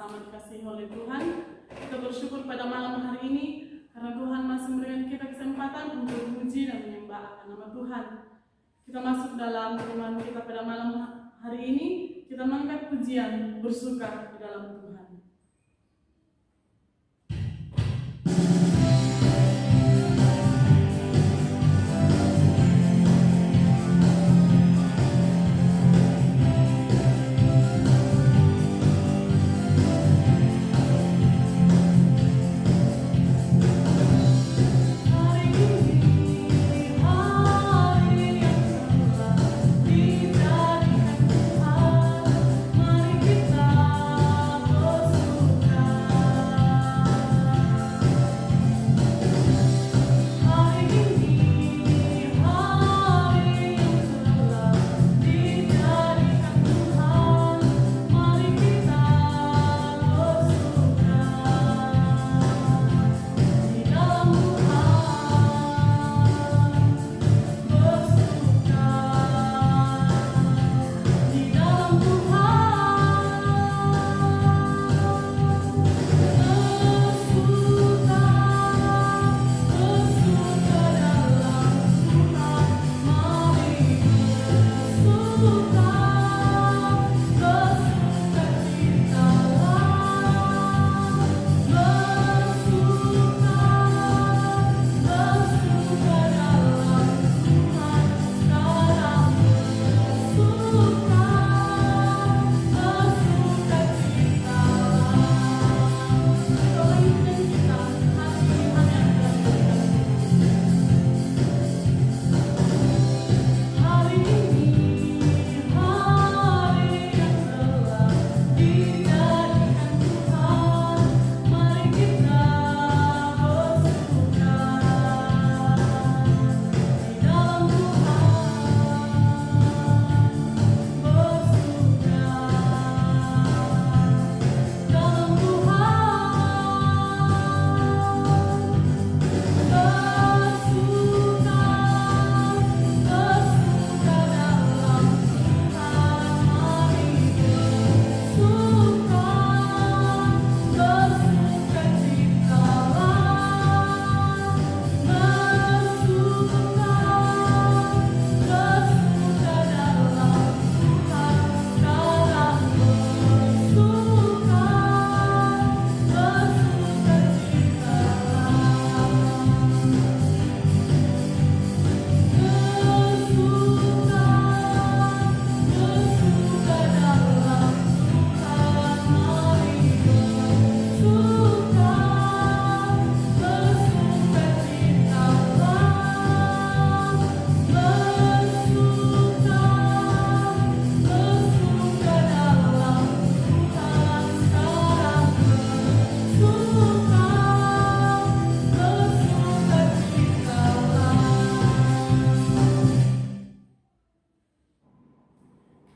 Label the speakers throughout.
Speaker 1: sama-sama dikasihi oleh Tuhan. Kita bersyukur pada malam hari ini karena Tuhan masih memberikan kita kesempatan untuk memuji dan menyembah akan nama Tuhan. Kita masuk dalam firman kita pada malam hari ini, kita mengangkat pujian bersuka di dalam Tuhan.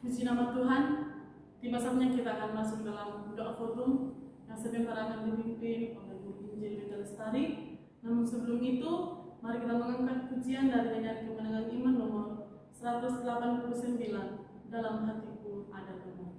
Speaker 1: Puji nama Tuhan. Tiba saatnya kita akan masuk dalam doa forum yang sebentar akan dipimpin oleh Guru Injil Wita Lestari. Namun sebelum itu, mari kita mengangkat pujian dari nyanyian kemenangan iman nomor 189, Dalam Hatiku Ada Tuhan.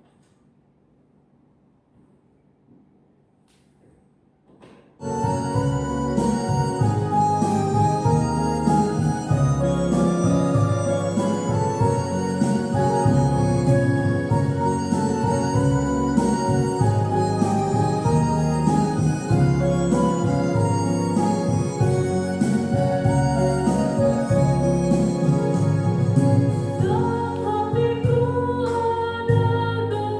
Speaker 2: Dalam hatiku ada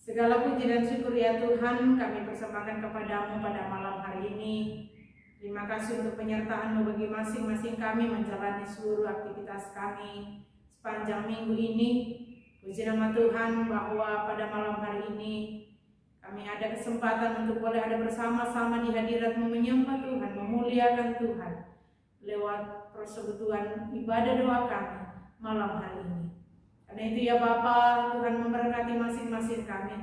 Speaker 2: Segala puji dan syukur ya Tuhan kami persembahkan kepadamu pada malam hari ini. Terima kasih untuk penyertaan-Mu bagi masing-masing kami menjalani seluruh aktivitas kami sepanjang minggu ini. Puji nama Tuhan bahwa pada malam hari ini kami ada kesempatan untuk boleh ada bersama-sama di hadirat-Mu menyembah Tuhan, memuliakan Tuhan lewat persekutuan ibadah doa kami malam hari ini. Karena itu ya Bapa, Tuhan memberkati masing-masing kami.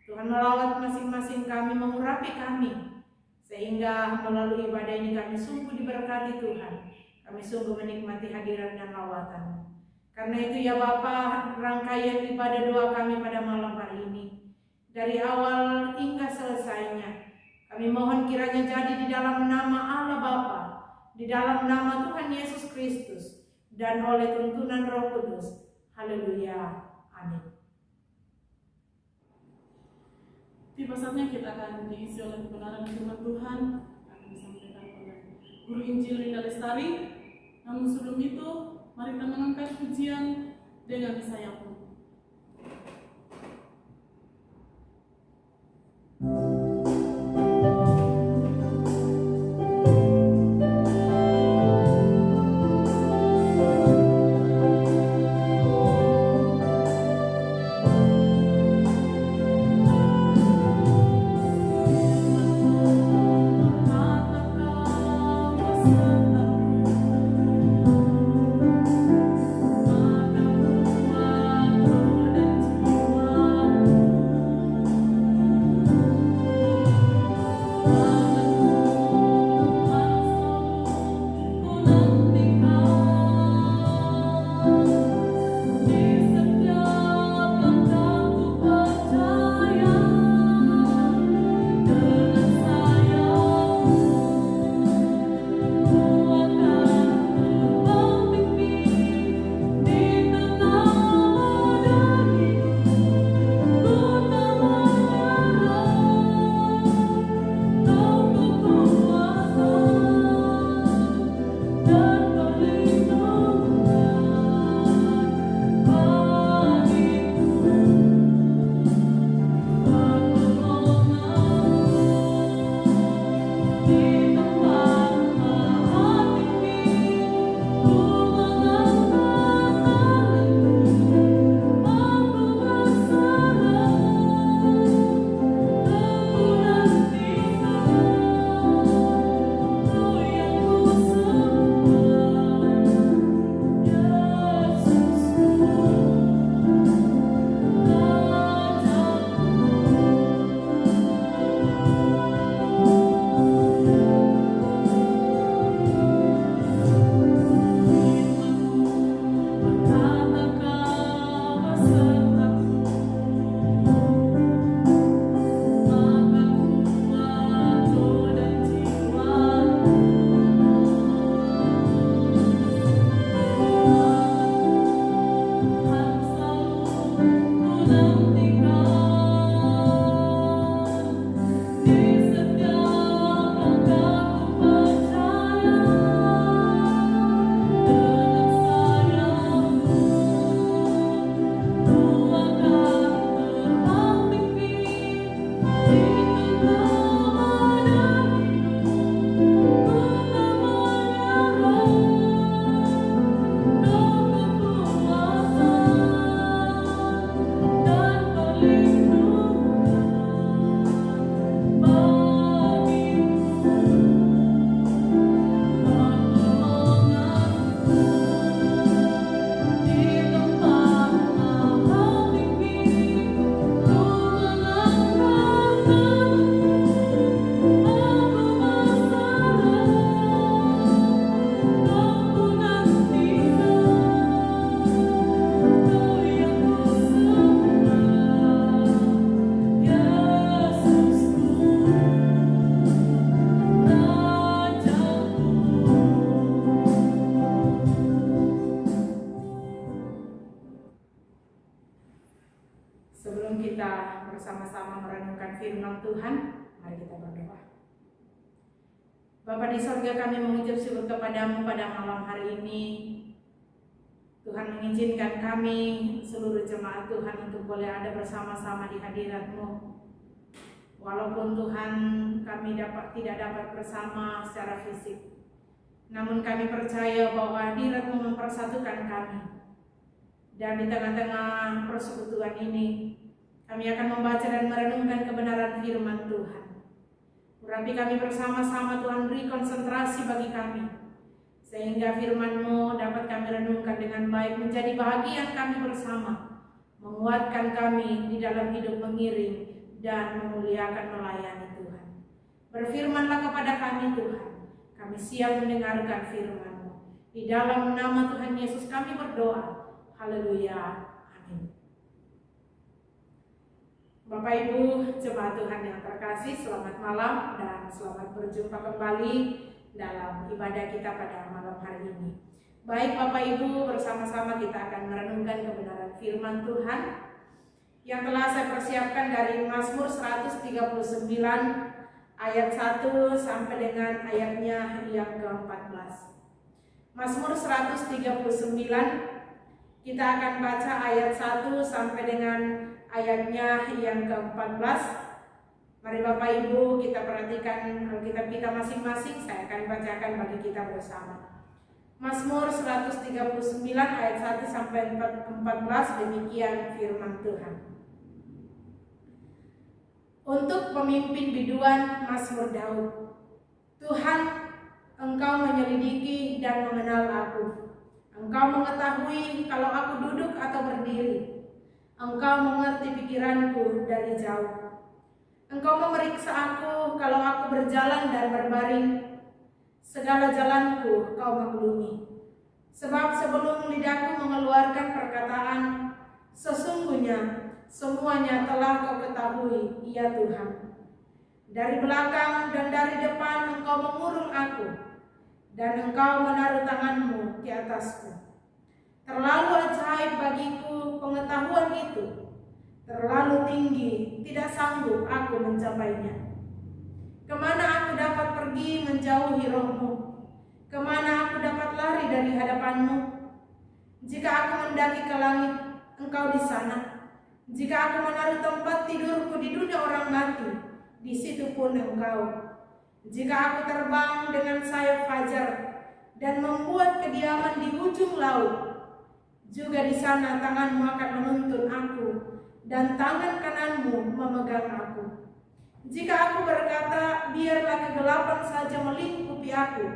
Speaker 2: Tuhan melawat masing-masing kami, mengurapi kami. Sehingga melalui ibadah ini kami sungguh diberkati Tuhan. Kami sungguh menikmati hadirat dan lawatan. Karena itu ya Bapa, rangkaian ibadah doa kami pada malam hari ini, dari awal hingga selesainya, kami mohon kiranya jadi di dalam nama Allah Bapa, di dalam nama Tuhan Yesus Kristus, dan oleh tuntunan Roh Kudus. Haleluya. Amin.
Speaker 1: Tiba saatnya kita akan diisi oleh kebenaran firman Tuhan akan disampaikan oleh Guru Injil Linda Lestari. Namun sebelum itu, mari kita mengangkat pujian dengan Yesaya pun.
Speaker 2: Sebelum kita bersama-sama merenungkan firman Tuhan, mari kita berdoa. Bapa di sorga, kami mengucap syukur kepadamu pada malam hari ini. Tuhan mengizinkan kami seluruh jemaat Tuhan untuk boleh ada bersama-sama di hadirat-Mu. Walaupun Tuhan kami tidak dapat bersama secara fisik, namun kami percaya bahwa hadirat-Mu mempersatukan kami. Dan di tengah-tengah persekutuan ini, kami akan membaca dan merenungkan kebenaran firman Tuhan. Urapi kami bersama-sama Tuhan, beri konsentrasi bagi kami, sehingga firman-Mu dapat kami renungkan dengan baik, menjadi bahagian kami bersama, menguatkan kami di dalam hidup mengiring dan memuliakan melayani Tuhan. Berfirmanlah kepada kami Tuhan, kami siap mendengarkan firman-Mu. Di dalam nama Tuhan Yesus kami berdoa. Haleluya. Amin. Bapak Ibu jemaat Tuhan yang terkasih, selamat malam dan selamat berjumpa kembali dalam ibadah kita pada malam hari ini. Baik Bapak Ibu, bersama-sama kita akan merenungkan kebenaran firman Tuhan yang telah saya persiapkan dari Mazmur 139 ayat 1 sampai dengan ayatnya yang ke-14. Mazmur 139, kita akan baca ayat 1 sampai dengan ayatnya yang ke-14. Mari Bapak Ibu kita perhatikan Alkitab kita masing-masing. Saya akan bacakan bagi kita bersama. Mazmur 139 ayat 1 sampai 14, demikian firman Tuhan. Untuk pemimpin biduan, Mazmur Daud. Tuhan, Engkau menyelidiki dan mengenal aku. Engkau mengetahui kalau aku duduk atau berdiri. Engkau mengerti pikiranku dari jauh. Engkau memeriksa aku kalau aku berjalan dan berbaring. Segala jalanku Kau maklumi. Sebab sebelum lidahku mengeluarkan perkataan, sesungguhnya semuanya telah Kau ketahui, ya Tuhan. Dari belakang dan dari depan Engkau mengurung aku, dan Engkau menaruh tangan-Mu di atasku. Terlalu ajaib bagiku pengetahuan itu, terlalu tinggi, tidak sanggup aku mencapainya. Kemana aku dapat pergi menjauhi Roh-Mu? Kemana aku dapat lari dari hadapan-Mu? Jika aku mendaki ke langit, Engkau di sana. Jika aku menaruh tempat tidurku di dunia orang mati, di situ pun Engkau. Jika aku terbang dengan sayap fajar dan membuat kediaman di ujung laut, juga di sana tangan-Mu akan menuntun aku dan tangan kanan-Mu memegang aku. Jika aku berkata, biarlah kegelapan saja melingkupi aku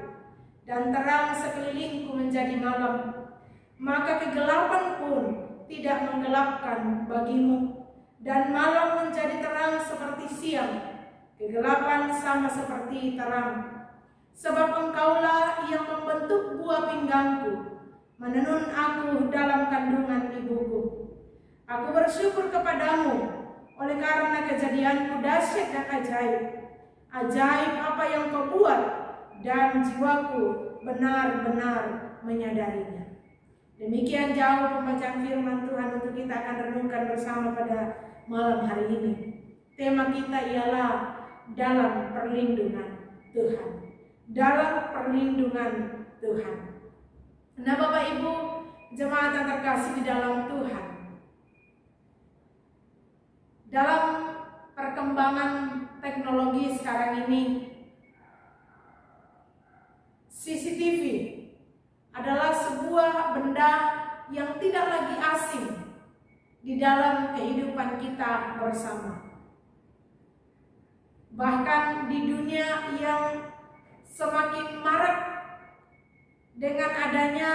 Speaker 2: dan terang sekelilingku menjadi malam, maka kegelapan pun tidak menggelapkan bagi-Mu, dan malam menjadi terang seperti siang, kegelapan sama seperti terang. Sebab Engkaulah yang membentuk buah pinggangku, menenun aku dalam kandungan ibuku. Aku bersyukur kepadamu oleh karena kejadianku dahsyat dan ajaib. Ajaib apa yang Kau buat, dan jiwaku benar-benar menyadarinya. Demikian jauh pembacaan firman Tuhan untuk kita akan renungkan bersama pada malam hari ini. Tema kita ialah dalam perlindungan Tuhan. Dalam perlindungan Tuhan. Nah Bapak Ibu jemaat yang terkasih di dalam Tuhan, dalam perkembangan teknologi sekarang ini, CCTV adalah sebuah benda yang tidak lagi asing di dalam kehidupan kita bersama. Bahkan di dunia yang semakin marak dengan adanya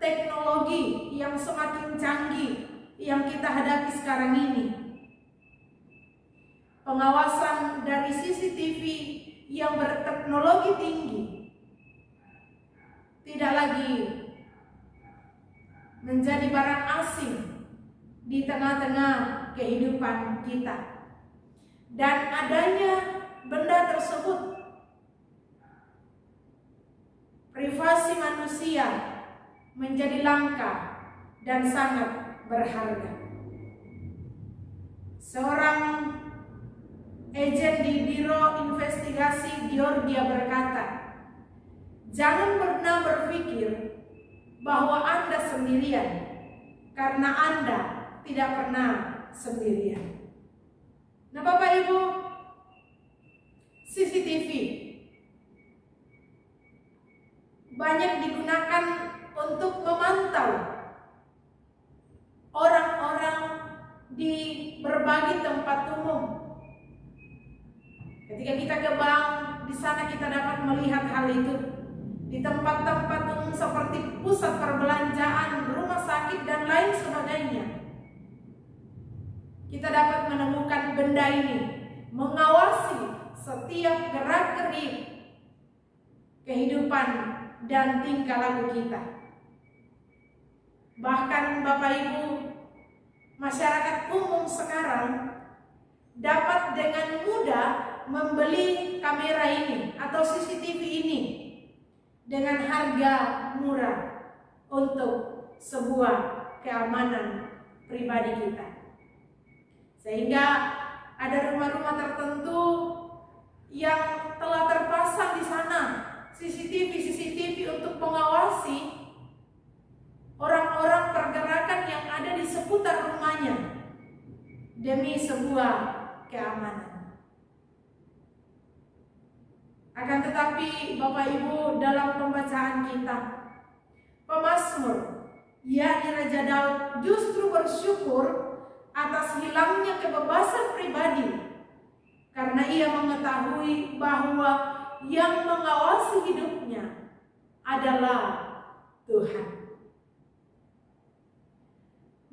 Speaker 2: teknologi yang semakin canggih yang kita hadapi sekarang ini, pengawasan dari CCTV yang berteknologi tinggi tidak lagi menjadi barang asing di tengah-tengah kehidupan kita. Dan adanya benda tersebut, privasi manusia menjadi langka dan sangat berharga. Seorang agen di Biro Investigasi Georgia berkata, jangan pernah berpikir bahwa Anda sendirian, karena Anda tidak pernah sendirian. Nah, Bapak Ibu, CCTV banyak digunakan untuk memantau orang-orang di berbagai tempat umum. Ketika kita ke bank, di sana kita dapat melihat hal itu. Di tempat-tempat umum seperti pusat perbelanjaan, rumah sakit, dan lain sebagainya, kita dapat menemukan benda ini mengawasi setiap gerak-gerik kehidupan dan tingkah laku kita. Bahkan Bapak Ibu, masyarakat umum sekarang dapat dengan mudah membeli kamera ini atau CCTV ini dengan harga murah untuk sebuah keamanan pribadi kita. Sehingga ada rumah-rumah tertentu yang telah terpasang di sana CCTV untuk mengawasi orang-orang pergerakan yang ada di seputar rumahnya demi sebuah keamanan. Akan tetapi Bapak Ibu, dalam pembacaan kita, pemazmur yakni Raja Daud justru bersyukur atas hilangnya kebebasan pribadi, karena ia mengetahui bahwa yang mengawasi hidupnya adalah Tuhan.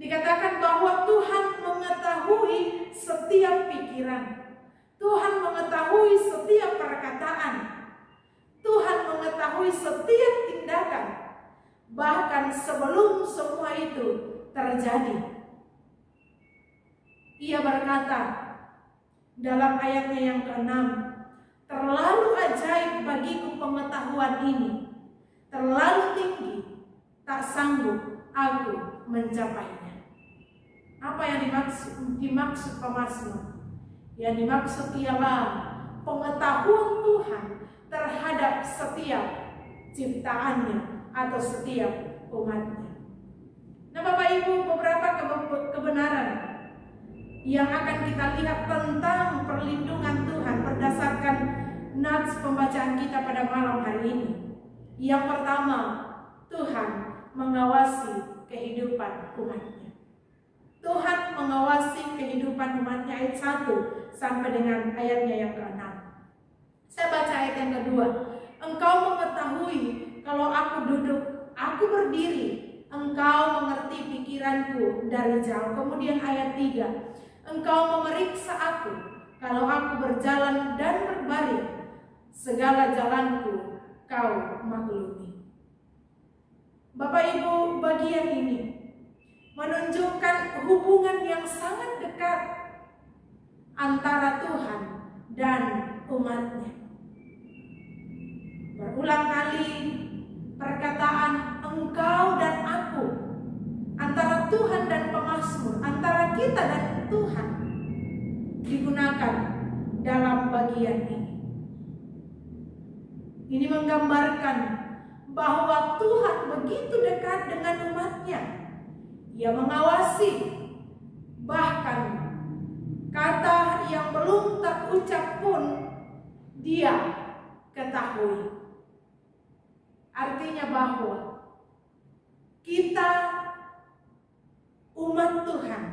Speaker 2: Dikatakan bahwa Tuhan mengetahui setiap pikiran, Tuhan mengetahui setiap perkataan, Tuhan mengetahui setiap tindakan, bahkan sebelum semua itu terjadi. Ia berkata dalam ayatnya yang ke-6, "Terlalu ajaib bagiku pengetahuan ini, terlalu tinggi, tak sanggup aku mencapainya." Apa yang dimaksud pemazmur? Yang dimaksud ialah pengetahuan Tuhan terhadap setiap ciptaannya atau setiap umatnya. Nah, Bapak Ibu, beberapa kebenaran yang akan kita lihat tentang perlindungan Tuhan berdasarkan nats pembacaan kita pada malam hari ini. Yang pertama, Tuhan mengawasi kehidupan umatnya. Tuhan mengawasi kehidupan umatnya, ayat 1 sampai dengan ayatnya yang ke-6. Saya baca ayat yang kedua. "Engkau mengetahui kalau aku duduk, aku berdiri, engkau mengerti pikiranku dari jauh." Kemudian ayat 3, "Engkau memeriksa aku kalau aku berjalan dan berbaring, segala jalanku kau maklumi." Bapak Ibu, bagian ini menunjukkan hubungan yang sangat dekat antara Tuhan dan umatnya. Berulang kali perkataan engkau dan aku, antara Tuhan dan pemazmur, antara kita dan Tuhan, digunakan dalam bagian ini. Ini menggambarkan bahwa Tuhan begitu dekat dengan umatnya. Ia mengawasi, bahkan kata yang belum terucap pun Dia ketahui. Artinya bahwa kita umat Tuhan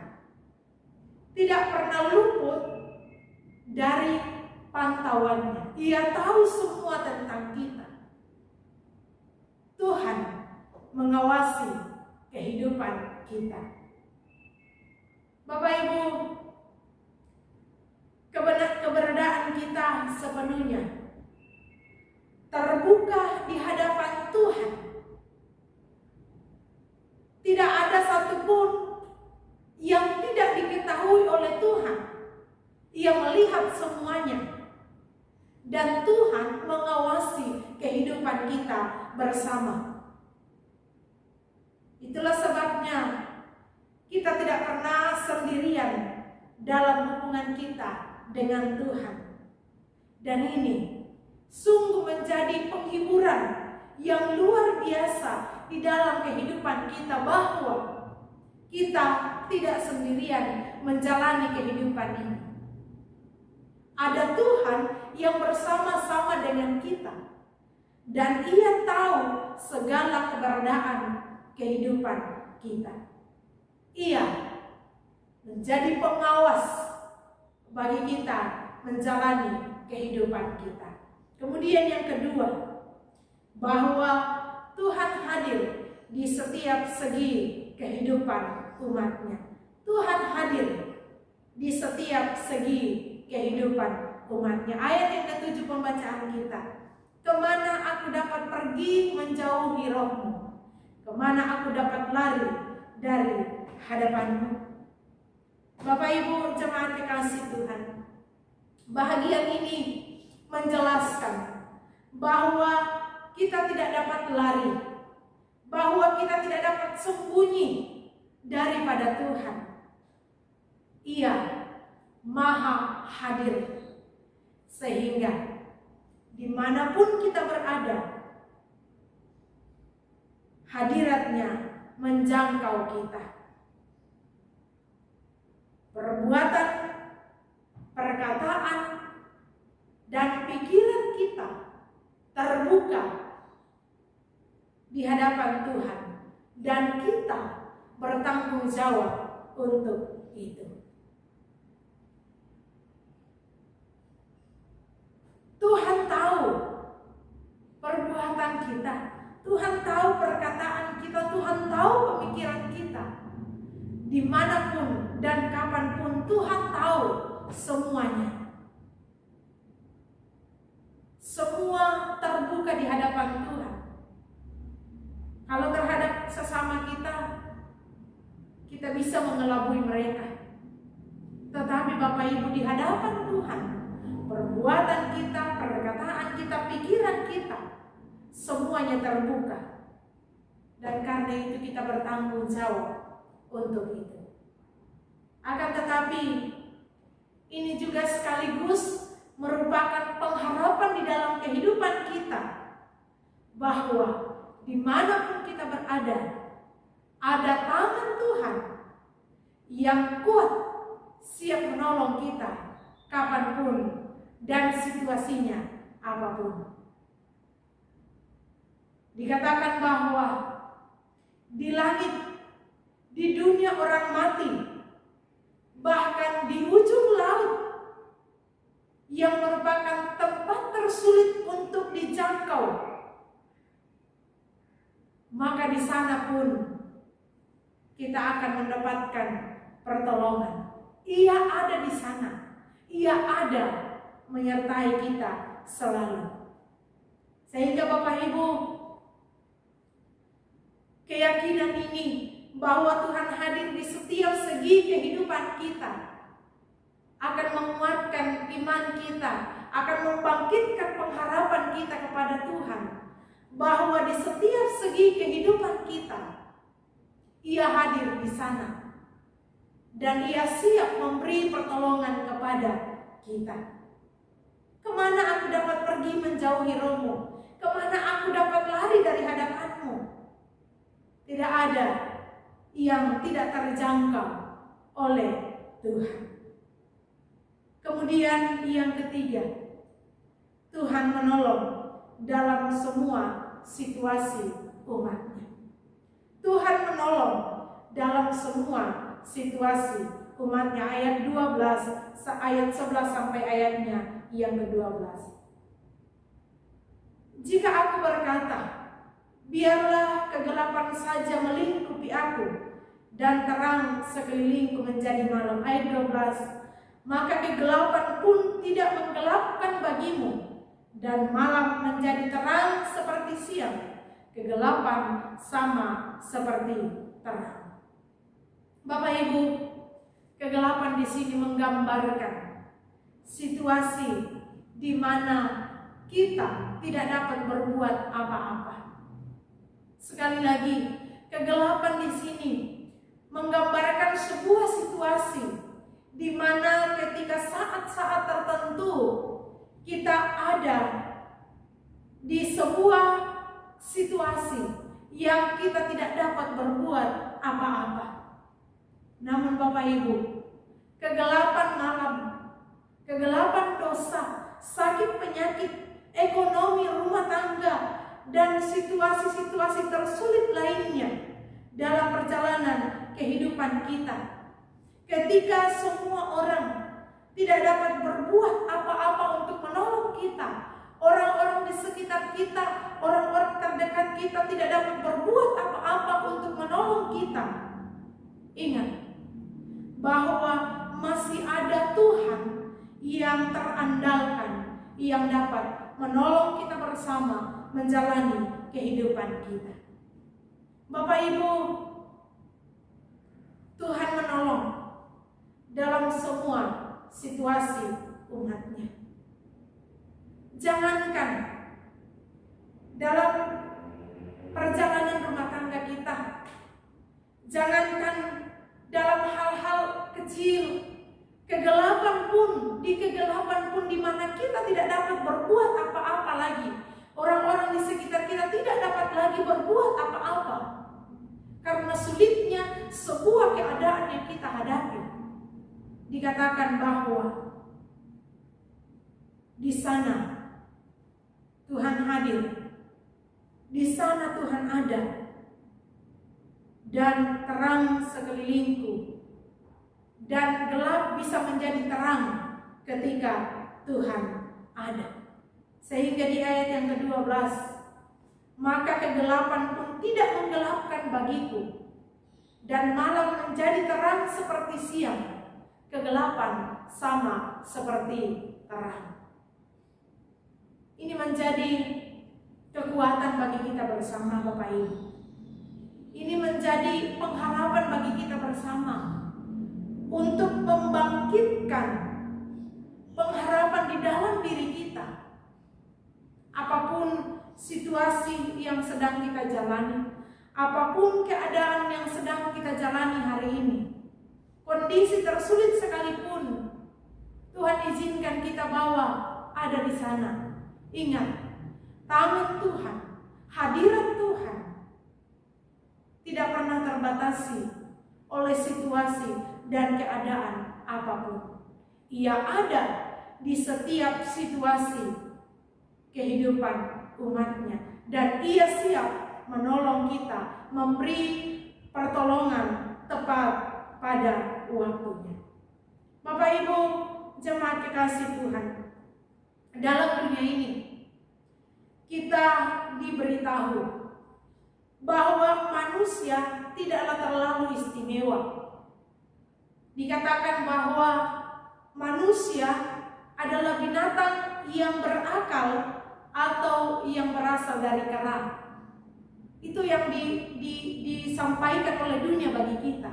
Speaker 2: tidak pernah luput dari pantauannya. Ia tahu semua tentang kita. Tuhan mengawasi kehidupan kita. Bapak Ibu, keberadaan kita sepenuhnya terbuka di hadapan Tuhan. Tidak ada satupun yang tidak diketahui oleh Tuhan. Ia melihat semuanya. Dan Tuhan mengawasi kehidupan kita bersama. Itulah sebabnya kita tidak pernah sendirian dalam hubungan kita dengan Tuhan. Dan ini sungguh menjadi penghiburan yang luar biasa, di dalam kehidupan kita bahwa kita tidak sendirian menjalani kehidupan ini. Ada Tuhan yang bersama-sama dengan kita, dan Ia tahu segala keberadaan kehidupan kita. Ia menjadi pengawas bagi kita menjalani kehidupan kita. Kemudian yang kedua, bahwa Tuhan hadir di setiap segi kehidupan umatnya. Tuhan hadir di setiap segi kehidupan umatnya. Ayat yang ke-7 pembacaan kita. Kemana aku dapat pergi menjauhi rohmu? Kemana aku dapat lari dari hadapanmu? Bapak Ibu jemaat kekasih Tuhan, bahagian ini menjelaskan bahwa kita tidak dapat lari, bahwa kita tidak dapat sembunyi daripada Tuhan. Ia maha hadir, sehingga dimanapun kita berada, hadiratnya menjangkau kita. Perbuatan, perkataan, dan pikiran kita terbuka di hadapan Tuhan, dan kita bertanggung jawab untuk itu. Tuhan tahu perbuatan kita, Tuhan tahu perkataan kita, Tuhan tahu pemikiran kita. Dimanapun dan kapanpun Tuhan tahu semuanya. Semua terbuka di hadapan Tuhan. Kalau terhadap sesama kita, kita bisa mengelabui mereka. Tetapi Bapak Ibu, di hadapan Tuhan, perbuatan kita, perkataan kita, pikiran kita, semuanya terbuka. Dan karena itu kita bertanggung jawab untuk itu. Akan tetapi, ini juga sekaligus merupakan pengharapan di dalam kehidupan kita, bahwa dimanapun kita berada, ada tangan Tuhan yang kuat, siap menolong kita kapanpun dan situasinya apapun. Dikatakan bahwa di langit, di dunia orang mati, bahkan di ujung laut yang merupakan tempat tersulit untuk dijangkau, maka di sana pun kita akan mendapatkan pertolongan. Ia ada di sana, Ia ada menyertai kita selalu. Sehingga Bapak Ibu, keyakinan ini bahwa Tuhan hadir di setiap segi kehidupan kita akan menguatkan iman kita, akan membangkitkan pengharapan kita kepada Tuhan, bahwa di setiap segi kehidupan kita Ia hadir di sana, dan Ia siap memberi pertolongan kepada kita. Kemana aku dapat pergi menjauhi rohmu? Kemana aku dapat lari dari hadapanmu? Tidak ada yang tidak terjangkau oleh Tuhan. Kemudian yang ketiga, Tuhan menolong dalam semua situasi umatnya. Tuhan menolong dalam semua situasi umatnya. Ayat 12, ayat 11 sampai ayatnya yang ke-12. Jika aku berkata, biarlah kegelapan saja melingkupi aku, dan terang sekelilingku menjadi malam. Ayat 12. Maka kegelapan pun tidak menggelapkan bagimu, dan malam menjadi terang seperti siang. Kegelapan sama seperti terang. Bapak Ibu, kegelapan di sini menggambarkan situasi di mana kita tidak dapat berbuat apa-apa. Sekali lagi, kegelapan di sini menggambarkan sebuah situasi di mana ketika saat-saat tertentu kita ada di sebuah situasi yang kita tidak dapat berbuat apa-apa. Namun Bapak Ibu, kegelapan malam, kegelapan dosa, sakit penyakit, ekonomi rumah tangga, dan situasi-situasi tersulit lainnya dalam perjalanan kehidupan kita. Ketika semua orang tidak dapat berbuat apa-apa untuk menolong kita, orang-orang di sekitar kita, orang-orang terdekat kita tidak dapat berbuat apa-apa untuk menolong kita. Ingat bahwa masih ada Tuhan yang terandalkan, yang dapat menolong kita bersama menjalani kehidupan kita. Bapak Ibu, Tuhan menolong dalam semua situasi umatnya. Jangankan dalam perjalanan rumah tangga kita, jangankan dalam hal-hal kecil, kegelapan pun di mana kita tidak dapat berbuat apa-apa lagi. Orang-orang di sekitar kita tidak dapat lagi berbuat apa-apa karena sulitnya sebuah keadaan yang kita hadapi. Dikatakan bahwa di sana Tuhan hadir, di sana Tuhan ada, dan terang sekelilingku, dan gelap bisa menjadi terang ketika Tuhan ada. Sehingga di ayat yang ke-12, maka kegelapan pun tidak menggelapkan bagiku, dan malam menjadi terang seperti siang, kegelapan sama seperti terang. Ini menjadi kekuatan bagi kita bersama Bapak Ibu. Ini menjadi pengharapan bagi kita bersama untuk membangkitkan pengharapan di dalam diri kita. Apapun situasi yang sedang kita jalani, apapun keadaan yang sedang kita jalani hari ini, kondisi tersulit sekalipun, Tuhan izinkan kita bawa ada di sana. Ingat, tangan Tuhan, hadirat Tuhan tidak pernah terbatasi oleh situasi dan keadaan apapun. Ia ada di setiap situasi kehidupan umatnya, dan ia siap menolong kita, memberi pertolongan tepat pada waktunya. Bapak Ibu jemaat kekasih Tuhan, dalam dunia ini kita diberitahu bahwa manusia tidaklah terlalu istimewa. Dikatakan bahwa manusia adalah binatang yang berakal atau yang berasal dari kera. Itu yang disampaikan oleh dunia bagi kita.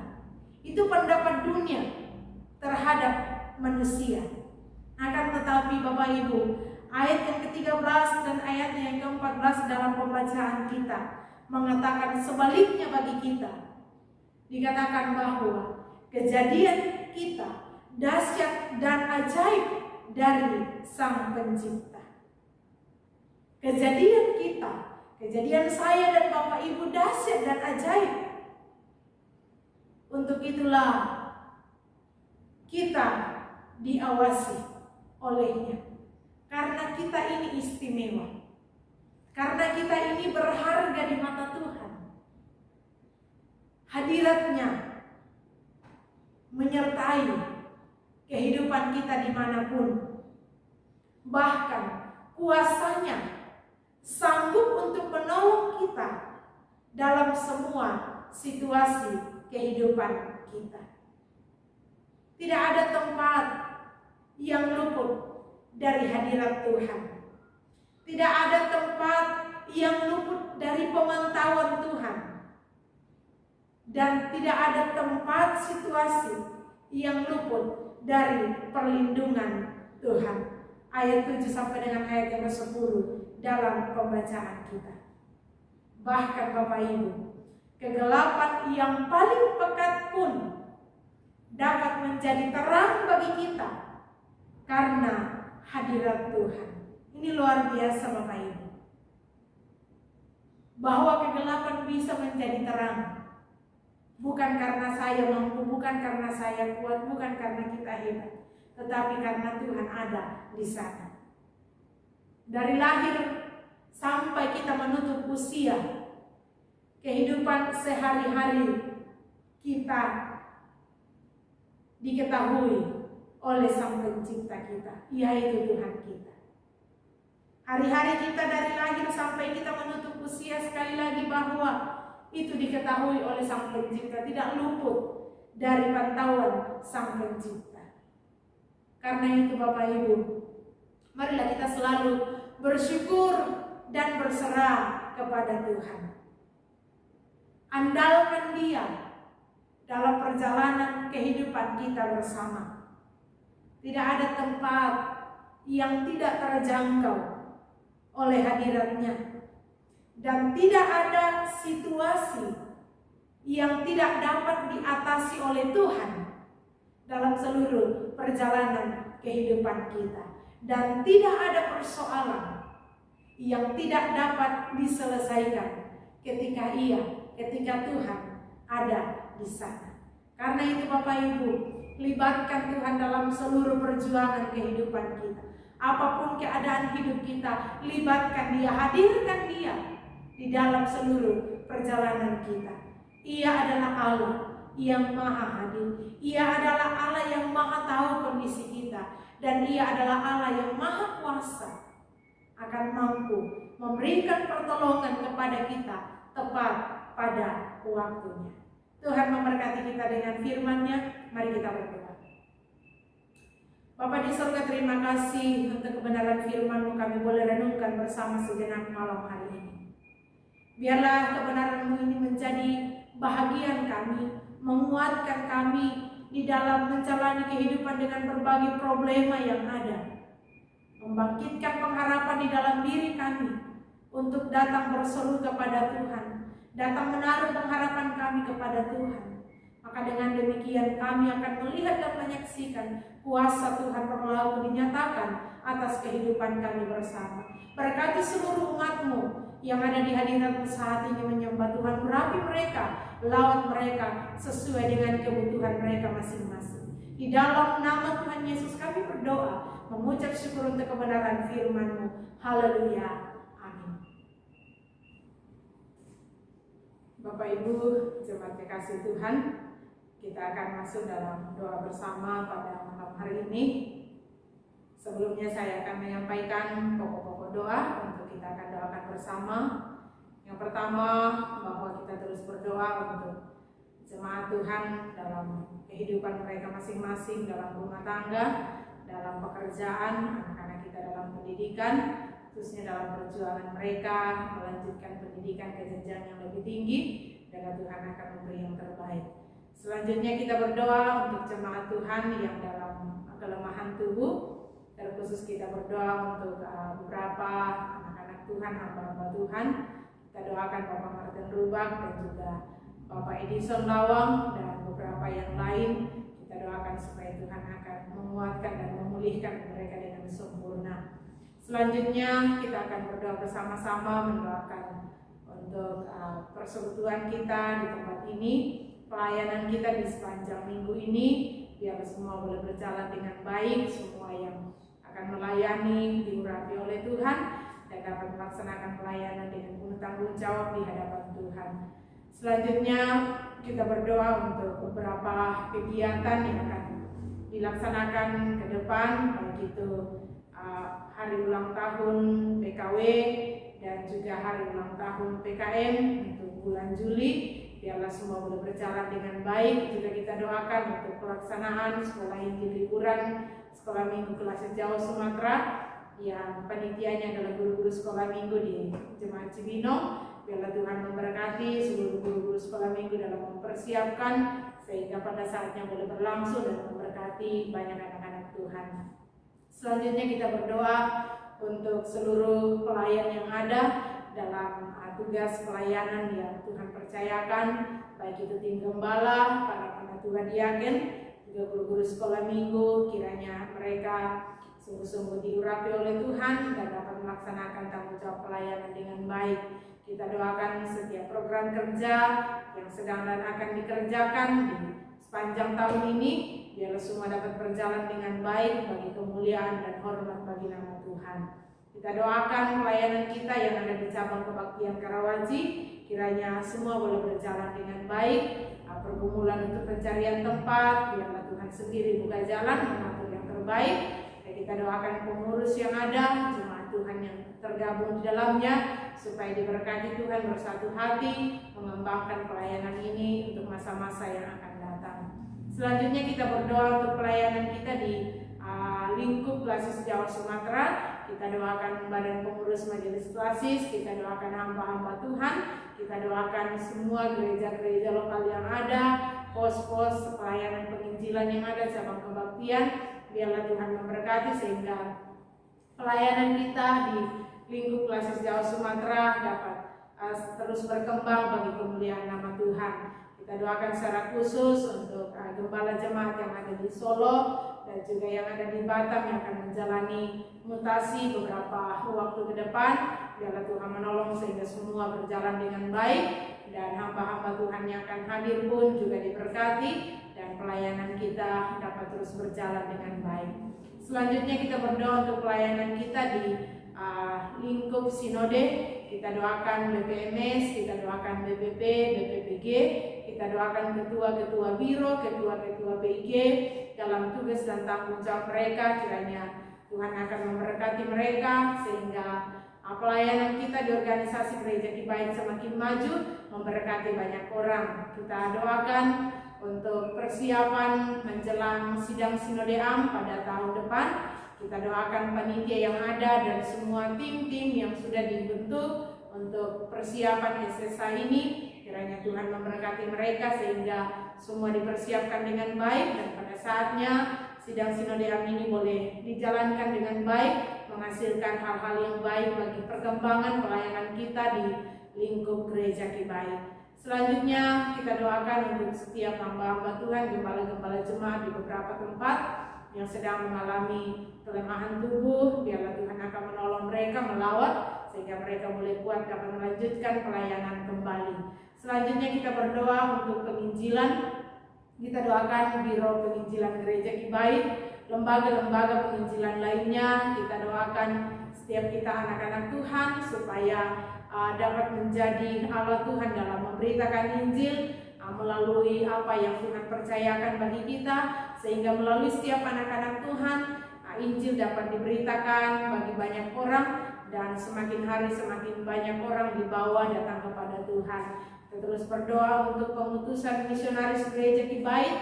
Speaker 2: Itu pendapat dunia terhadap manusia. Akan tetapi Bapak Ibu, ayat yang ke-13 dan ayatnya yang ke-14 dalam pembacaan kita mengatakan sebaliknya bagi kita. Dikatakan bahwa kejadian kita dahsyat dan ajaib dari Sang Pencipta. Kejadian kita, kejadian saya dan Bapak Ibu dahsyat dan ajaib. Untuk itulah kita diawasi olehnya, karena kita ini istimewa, karena kita ini berharga di mata Tuhan. Hadiratnya menyertai kehidupan kita dimanapun, bahkan kuasanya sanggup untuk menolong kita dalam semua situasi kehidupan kita. Tidak ada tempat yang luput dari hadirat Tuhan. Tidak ada tempat yang luput dari pemantauan Tuhan. Dan tidak ada tempat situasi yang luput dari perlindungan Tuhan. Ayat 7 sampai dengan ayat yang ke-10 dalam pembacaan kita. Bahkan Bapak Ibu, kegelapan yang paling pekat pun dapat menjadi terang bagi kita karena hadirat Tuhan. Ini luar biasa Bapak Ibu. bahwa kegelapan bisa menjadi terang. Bukan karena saya mampu, bukan karena saya kuat, bukan karena kita hebat, tetapi karena Tuhan ada di sana. Dari lahir sampai kita menutup usia, kehidupan sehari-hari kita diketahui oleh Sang Pencipta kita, yaitu Tuhan kita. Hari-hari kita dari lahir sampai kita menutup usia, sekali lagi bahwa itu diketahui oleh Sang Pencipta, tidak luput dari pantauan Sang Pencipta. Karena itu Bapak Ibu, marilah kita selalu bersyukur dan berserah kepada Tuhan. Andalkan Dia dalam perjalanan kehidupan kita bersama. Tidak ada tempat yang tidak terjangkau oleh hadiratnya, dan tidak ada situasi yang tidak dapat diatasi oleh Tuhan dalam seluruh perjalanan kehidupan kita, dan tidak ada persoalan yang tidak dapat diselesaikan ketika Tuhan ada di sana. Karena itu Bapak Ibu, libatkan Tuhan dalam seluruh perjuangan kehidupan kita. Apapun keadaan hidup kita, libatkan Dia, hadirkan Dia di dalam seluruh perjalanan kita. Ia adalah Allah yang maha hadir. Ia adalah Allah yang maha tahu kondisi kita. Dan Ia adalah Allah yang maha kuasa, akan mampu memberikan pertolongan kepada kita tepat pada waktunya. Tuhan memberkati kita dengan firman-Nya. Mari kita berdoa. Bapa di surga, terima kasih untuk kebenaran firman-Mu, kami boleh renungkan bersama sejenak malam hari ini. Biarlah kebenaran-Mu ini menjadi bahagian kami, menguatkan kami di dalam menjalani kehidupan dengan berbagai problema yang ada. Membangkitkan pengharapan di dalam diri kami untuk datang berseru kepada Tuhan, datang menaruh pengharapan kami kepada Tuhan. Maka dengan demikian kami akan melihat dan menyaksikan kuasa Tuhan berlaku dinyatakan atas kehidupan kami bersama. Berkati seluruh umat-Mu yang ada di hadirat-Mu saat ini menyembah Tuhan. Urapi mereka, lawat mereka sesuai dengan kebutuhan mereka masing-masing. Di dalam nama Tuhan Yesus kami berdoa, mengucap syukur untuk kebenaran firman-Mu. Haleluya. Amin. Bapak Ibu, jemaat kekasih Tuhan, kita akan masuk dalam doa bersama pada malam hari ini. Sebelumnya saya akan menyampaikan pokok-pokok doa untuk kita akan doakan bersama. Yang pertama, bahwa kita terus berdoa untuk jemaat Tuhan dalam kehidupan mereka masing-masing, dalam rumah tangga, dalam pekerjaan, anak-anak kita dalam pendidikan, khususnya dalam perjuangan mereka melanjutkan pendidikan ke jenjang yang lebih tinggi, dan Tuhan akan memberi yang terbaik. Selanjutnya kita berdoa untuk jemaat Tuhan yang dalam kelemahan tubuh. Terkhusus kita berdoa untuk beberapa anak-anak Tuhan, hamba-hamba Tuhan. Kita doakan Bapak Martin Rubak dan juga Bapak Edison Lawang dan beberapa yang lain. Kita doakan supaya Tuhan akan menguatkan dan memulihkan mereka dengan sempurna. Selanjutnya kita akan berdoa bersama-sama mendoakan untuk persekutuan kita di tempat ini, pelayanan kita di sepanjang minggu ini, biar semua boleh berjalan dengan baik, semua yang akan melayani diurapi oleh Tuhan dan dapat melaksanakan pelayanan dengan penuh tanggung jawab di hadapan Tuhan. Selanjutnya kita berdoa untuk beberapa kegiatan yang akan dilaksanakan ke depan, baik itu hari ulang tahun PKW dan juga hari ulang tahun PKM untuk bulan Juli. Biarlah semua boleh berjalan dengan baik. Juga kita doakan untuk pelaksanaan sekolah Injil liburan sekolah minggu kelas Jawa Sumatera yang panitianya adalah guru-guru sekolah minggu di Jemaat Cibinong. Biarlah Tuhan memberkati seluruh guru-guru sekolah minggu dalam mempersiapkan sehingga pada saatnya boleh berlangsung dan memberkati banyak anak-anak Tuhan. Selanjutnya kita berdoa untuk seluruh pelayan yang ada dalam tugas pelayanan yang Tuhan percayakan, baik itu tim gembala, para panitia diaken, juga guru-guru sekolah minggu. Kiranya mereka sungguh-sungguh diurapi oleh Tuhan dan dapat melaksanakan tanggung jawab pelayanan dengan baik. Kita doakan setiap program kerja yang sedang dan akan dikerjakan di sepanjang tahun ini, biarlah semua dapat berjalan dengan baik bagi kemuliaan dan hormat bagi nama Tuhan. Kita doakan pelayanan kita yang ada di cabang kebaktian Karawaci, kiranya semua boleh berjalan dengan baik. Pergumulan untuk pencarian tempat, biarlah Tuhan sendiri buka jalan mengatur yang terbaik. Dan kita doakan pengurus yang ada, jemaat Tuhan yang tergabung di dalamnya, supaya diberkati Tuhan bersatu hati mengembangkan pelayanan ini untuk masa-masa yang akan datang. Selanjutnya kita berdoa untuk pelayanan kita di lingkup Klasis Jawa Sumatera. Kita doakan badan pengurus majelis Klasis, kita doakan hamba-hamba Tuhan, kita doakan semua gereja-gereja lokal yang ada, pos-pos pelayanan penginjilan yang ada, cabang kebaktian. Biarlah Tuhan memberkati sehingga pelayanan kita di lingkup Klasis Jawa Sumatera dapat terus berkembang bagi kemuliaan nama Tuhan. Kita doakan secara khusus untuk gembala jemaat yang ada di Solo dan juga yang ada di Batam yang akan menjalani mutasi beberapa waktu ke depan. Biarlah Tuhan menolong sehingga semua berjalan dengan baik, dan hamba-hamba Tuhan yang akan hadir pun juga diberkati dan pelayanan kita dapat terus berjalan dengan baik. Selanjutnya kita berdoa untuk pelayanan kita di lingkup sinode. Kita doakan BPMS, kita doakan BPP, BPPG, kita doakan ketua-ketua biro, ketua-ketua PIG dalam tugas dan tanggung jawab mereka. Kiranya Tuhan akan memberkati mereka sehingga pelayanan kita di organisasi Gereja Kibaik semakin maju, memberkati banyak orang. Kita doakan untuk persiapan menjelang sidang Sinode Am pada tahun depan. Kita doakan panitia yang ada dan semua tim-tim yang sudah dibentuk untuk persiapan SSA ini. Kiranya Tuhan memberkati mereka sehingga semua dipersiapkan dengan baik, dan pada saatnya sidang Sinode Am ini boleh dijalankan dengan baik, menghasilkan hal-hal yang baik bagi perkembangan pelayanan kita di lingkup Gereja Kibaik. Selanjutnya kita doakan untuk setiap hamba-hamba Tuhan, gembala-gembala jemaat di beberapa tempat yang sedang mengalami kelemahan tubuh. Biarlah Tuhan akan menolong mereka melawat sehingga mereka boleh kuat dapat melanjutkan pelayanan kembali. Selanjutnya kita berdoa untuk penginjilan. Kita doakan Biro Penginjilan Gereja Kibaik, lembaga-lembaga penginjilan lainnya. Kita doakan setiap kita anak-anak Tuhan supaya dapat menjadi alat Tuhan dalam memberitakan Injil melalui apa yang Tuhan percayakan bagi kita, sehingga melalui setiap anak-anak Tuhan Injil dapat diberitakan bagi banyak orang, dan semakin hari semakin banyak orang dibawa datang kepada Tuhan. Kita terus berdoa untuk pengutusan misionaris Gereja Kibaik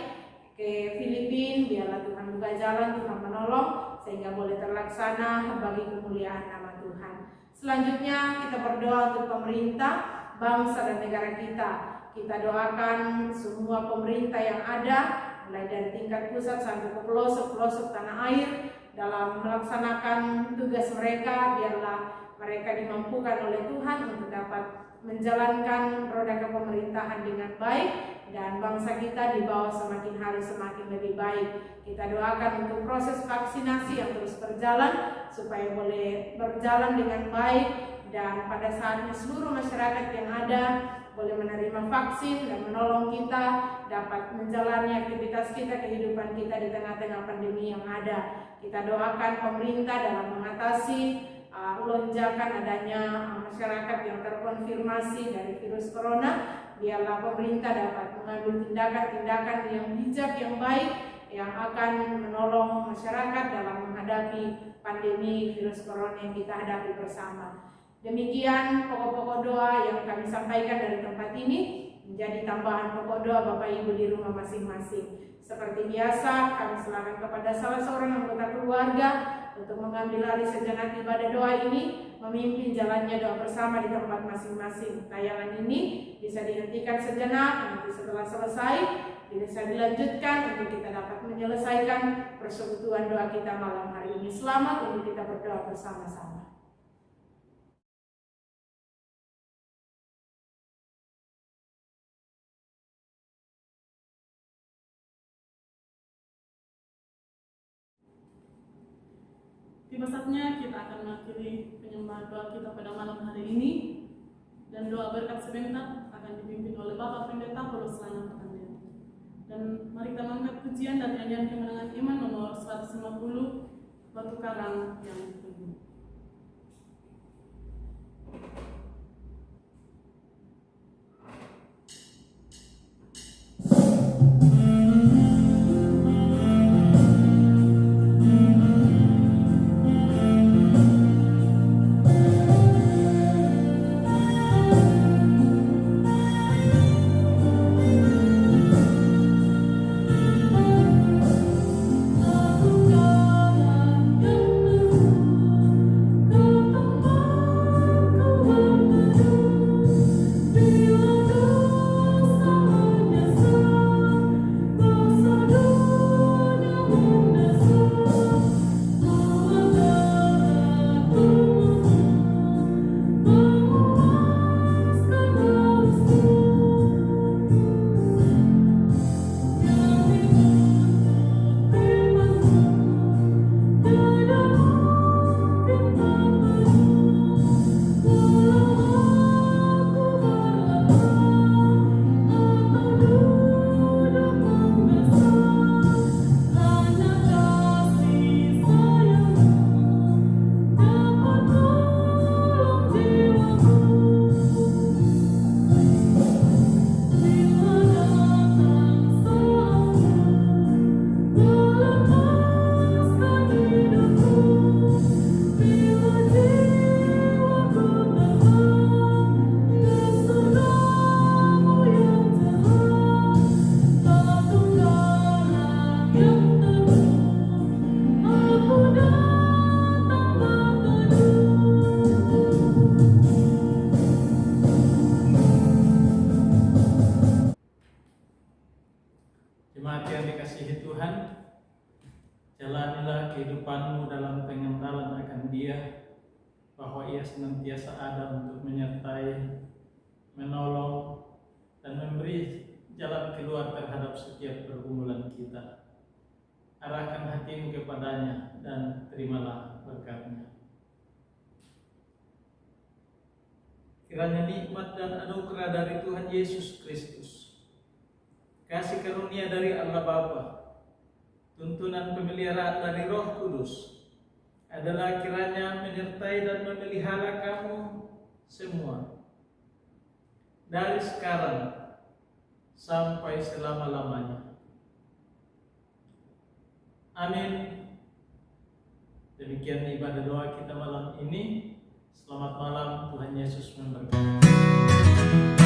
Speaker 2: ke Filipina. Biarlah Tuhan buka jalan, Tuhan menolong sehingga boleh terlaksana bagi kemuliaan nama Tuhan. Selanjutnya kita berdoa untuk pemerintah, bangsa dan negara kita. Kita doakan semua pemerintah yang ada, mulai dari tingkat pusat sampai ke pelosok-pelosok tanah air, dalam melaksanakan tugas mereka. Biarlah mereka dimampukan oleh Tuhan untuk dapat menjalankan roda kepemerintahan dengan baik, dan bangsa kita dibawa semakin hari semakin lebih baik. Kita doakan untuk proses vaksinasi yang terus berjalan supaya boleh berjalan dengan baik, dan pada saatnya seluruh masyarakat yang ada boleh menerima vaksin dan menolong kita dapat menjalani aktivitas kita, kehidupan kita di tengah-tengah pandemi yang ada. Kita doakan pemerintah dalam mengatasi lonjakan adanya masyarakat yang terkonfirmasi dari virus corona. Biarlah pemerintah dapat mengambil tindakan-tindakan yang bijak, yang baik, yang akan menolong masyarakat dalam menghadapi pandemi virus corona yang kita hadapi bersama. Demikian pokok-pokok doa yang kami sampaikan dari tempat ini, menjadi tambahan pokok doa Bapak Ibu di rumah masing-masing. Seperti biasa, kami serahkan kepada salah seorang anggota keluarga untuk mengambil alih sejenak ibadah doa ini, memimpin jalannya doa bersama di tempat masing-masing. Tayangan ini bisa dihentikan sejenak, nanti setelah selesai bisa dilanjutkan untuk kita dapat menyelesaikan persekutuan doa kita malam hari ini. Selamat untuk kita berdoa bersama-sama.
Speaker 1: Tiba saatnya kita akan mengakhiri penyembahan doa kita pada malam hari ini, dan doa berkat sebentar akan dipimpin oleh Bapak Pendeta Paulus Lana Pertanian. Dan mari kita mengangkat pujian dan nyanyian kemenangan iman nomor 150, Batu Karang yang Teguh.
Speaker 3: Jemaat yang dikasihi Tuhan, jalanilah kehidupanmu dalam pengentalan akan Dia, bahwa Ia senantiasa ada untuk menyertai, menolong, dan memberi jalan keluar terhadap setiap pergumulan kita. Arahkan hatimu kepadanya dan terimalah berkat-Nya. Kiranya nikmat dan anugerah dari Tuhan Yesus Kristus, kasih karunia dari Allah Bapa, tuntunan pemeliharaan dari Roh Kudus adalah kiranya menyertai dan memelihara kamu semua dari sekarang sampai selama-lamanya. Amin. Demikian ibadah doa kita malam ini. Selamat malam, Tuhan Yesus memberkati.